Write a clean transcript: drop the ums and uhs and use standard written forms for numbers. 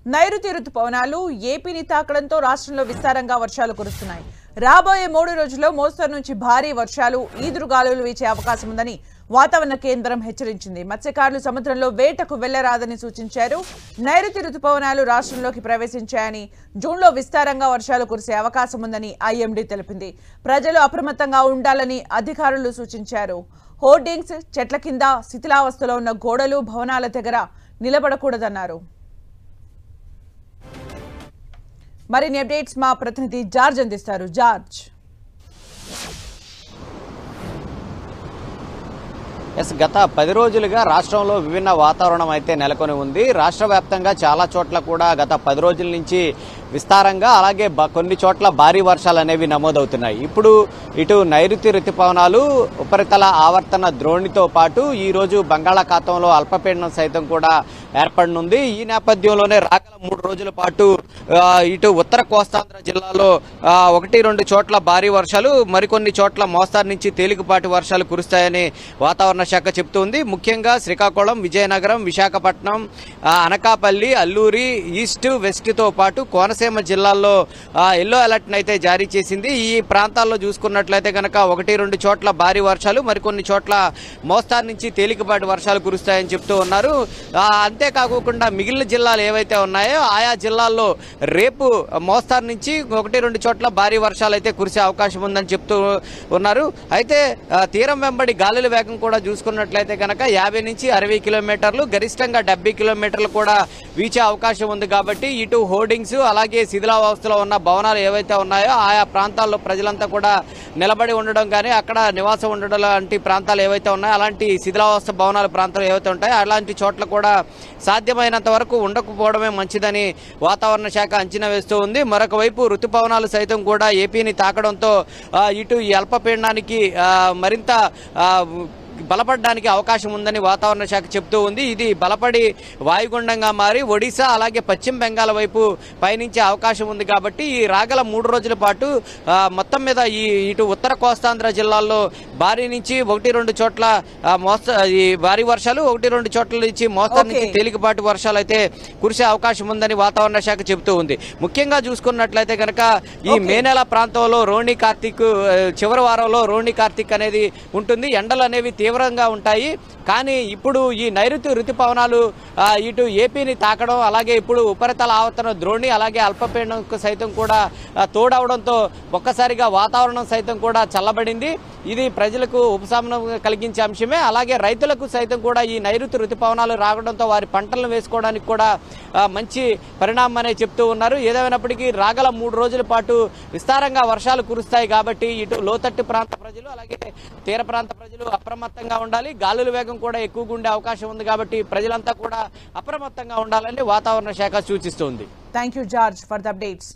నైరుతి రుతుపవనాలు ఏపీని తాకడంతో రాష్ట్రంలో విస్తారంగా వర్షాలు కురుస్తున్నాయి. రాబోయే 3 రోజుల్లో మోస్తరు నుంచి భారీ వర్షాలు, ఈదురుగాలులు వీచే అవకాశం ఉందని వాతావరణ కేంద్రం హెచ్చరించింది. మత్స్యకారులు సముద్రంలో వేటకు వెళ్లరాదని సూచించారు. నైరుతి రుతుపవనాలు రాష్ట్రంలోకి ప్రవేశించాయని, జూన్లో విస్తారంగా వర్షాలు కురిసే అవకాశం ఉందని ఐఎండీ తెలిపింది. ప్రజలు అప్రమత్తంగా ఉండాలని అధికారులు సూచించారు. హోర్డింగ్స్, చెట్ల కింద, శిథిలావస్థలో ఉన్న గోడలు, భవనాల దగ్గర నిలబడకూడదన్నారు. మరిన్ని అప్డేట్స్ మా ప్రతినిధి జార్జ్ అందిస్తారు. జార్జ్. గత 10 రోజులుగా రాష్ట్రంలో విభిన్న వాతావరణం అయితే నెలకొని ఉంది. రాష్ట్ర వ్యాప్తంగా చాలా చోట్ల కూడా గత 10 రోజుల నుంచి విస్తారంగా, అలాగే కొన్ని చోట్ల భారీ వర్షాలు అనేవి నమోదవుతున్నాయి. ఇప్పుడు ఇటు నైరుతి రుతుపవనాలు ఉపరితల ఆవర్తన ద్రోణితో పాటు ఈ రోజు బంగాళాఖాతంలో అల్పపీడనం సైతం కూడా ఏర్పడనుంది. ఈ నేపథ్యంలోనే రాగల 3 రోజుల పాటు ఇటు ఉత్తర కోస్తాంధ్ర జిల్లాలో 1-2 చోట్ల భారీ వర్షాలు, మరికొన్ని చోట్ల మోస్తారు నుంచి తేలికపాటి వర్షాలు కురుస్తాయని వాతావరణ శాఖ చెబుతోంది. ముఖ్యంగా శ్రీకాకుళం, విజయనగరం, విశాఖపట్నం, అనకాపల్లి, అల్లూరి, ఈస్ట్, వెస్ట్తో పాటు కోనసీమ జిల్లాల్లో ఎల్లో అలర్ట్ అయితే జారీ చేసింది. ఈ ప్రాంతాల్లో చూసుకున్నట్లయితే కనుక 1-2 చోట్ల భారీ వర్షాలు, మరికొన్ని చోట్ల మోస్తారు నుంచి తేలికపాటి వర్షాలు కురుస్తాయని చెప్తూ ఉన్నారు. అంతేకాకుండా మిగిలిన జిల్లాలు ఏవైతే ఉన్నాయో ఆయా జిల్లాల్లో రేపు మోస్తారు నుంచి 1-2 చోట్ల భారీ వర్షాలు అయితే కురిసే అవకాశం ఉందని చెప్తూ ఉన్నారు. అయితే తీరం వెంబడి గాలుల వేగం కూడా చూసుకున్నట్లయితే కనుక 50 నుంచి 60 కిలోమీటర్లు, గరిష్టంగా 70 కిలోమీటర్లు కూడా వీచే అవకాశం ఉంది. కాబట్టి ఇటు హోర్డింగ్స్, అలాగే శిథిలావస్థలో ఉన్న భవనాలు ఏవైతే ఉన్నాయో ఆయా ప్రాంతాల్లో ప్రజలంతా కూడా నిలబడి ఉండడం కానీ, అక్కడ నివాసం ఉండడం లాంటి ప్రాంతాలు ఏవైతే ఉన్నాయో, అలాంటి శిథిలావస్థ భవనాల ప్రాంతాలు ఏవైతే ఉంటాయో అలాంటి చోట్ల కూడా సాధ్యమైనంత వరకు ఉండకపోవడమే మంచిదని వాతావరణ శాఖ అంచనా వేస్తూ ఉంది. మరొక వైపు రుతుపవనాలు సైతం కూడా ఏపీని తాకడంతో ఇటు ఈ అల్పపీడనానికి మరింత బలపడడానికి అవకాశం ఉందని వాతావరణ శాఖ చెప్తూ ఉంది. ఇది బలపడి వాయుగుండంగా మారి ఒడిశా, అలాగే పశ్చిమ బెంగాల్ వైపు పయనించే అవకాశం ఉంది. కాబట్టి ఈ రాగల 3 రోజుల పాటు మొత్తం మీద ఇటు ఉత్తర కోస్తాంధ్ర జిల్లాల్లో భారీ నుంచి 1-2 చోట్ల ఈ భారీ వర్షాలు, 1-2 చోట్ల నుంచి మోస్తరు నుంచి తేలికపాటి వర్షాలు అయితే కురిసే అవకాశం ఉందని వాతావరణ శాఖ చెబుతూ ఉంది. ముఖ్యంగా చూసుకున్నట్లయితే కనుక ఈ మే నెల ప్రాంతంలో రోహిణి కార్తీక్ చివరి వారంలో రోహిణి కార్తీక్ అనేది ఉంటుంది. ఎండలు అనేవి తీవ్రంగా ఉంటాయి. కానీ ఇప్పుడు ఈ నైరుతి రుతుపవనాలు ఇటు ఏపీని తాకడం, అలాగే ఇప్పుడు ఉపరితల ఆవర్తన ద్రోణి, అలాగే అల్పపీడనం సైతం కూడా తోడవడంతో ఒక్కసారిగా వాతావరణం సైతం కూడా చల్లబడింది. ఇది ప్రజలకు ఉపశమనం కలిగించే అంశమే. అలాగే రైతులకు సైతం కూడా ఈ నైరుతి రుతుపవనాలు రావడంతో వారి పంటలను వేసుకోవడానికి కూడా మంచి పరిణామం అనే చెప్తూ ఉన్నారు. ఏదేమైనప్పటికీ రాగల 3 రోజుల పాటు విస్తారంగా వర్షాలు కురుస్తాయి. కాబట్టి ఇటు లోతట్టు ప్రాంత ప్రజలు, అలాగే తీర ప్రాంత ప్రజలు అప్రమత్తంగా ఉండాలి. గాలుల వేగం కూడా ఎక్కువగా ఉండే అవకాశం ఉంది. కాబట్టి ప్రజలంతా కూడా అప్రమత్తంగా ఉండాలని వాతావరణ శాఖ సూచిస్తోంది. Thank you George for the updates.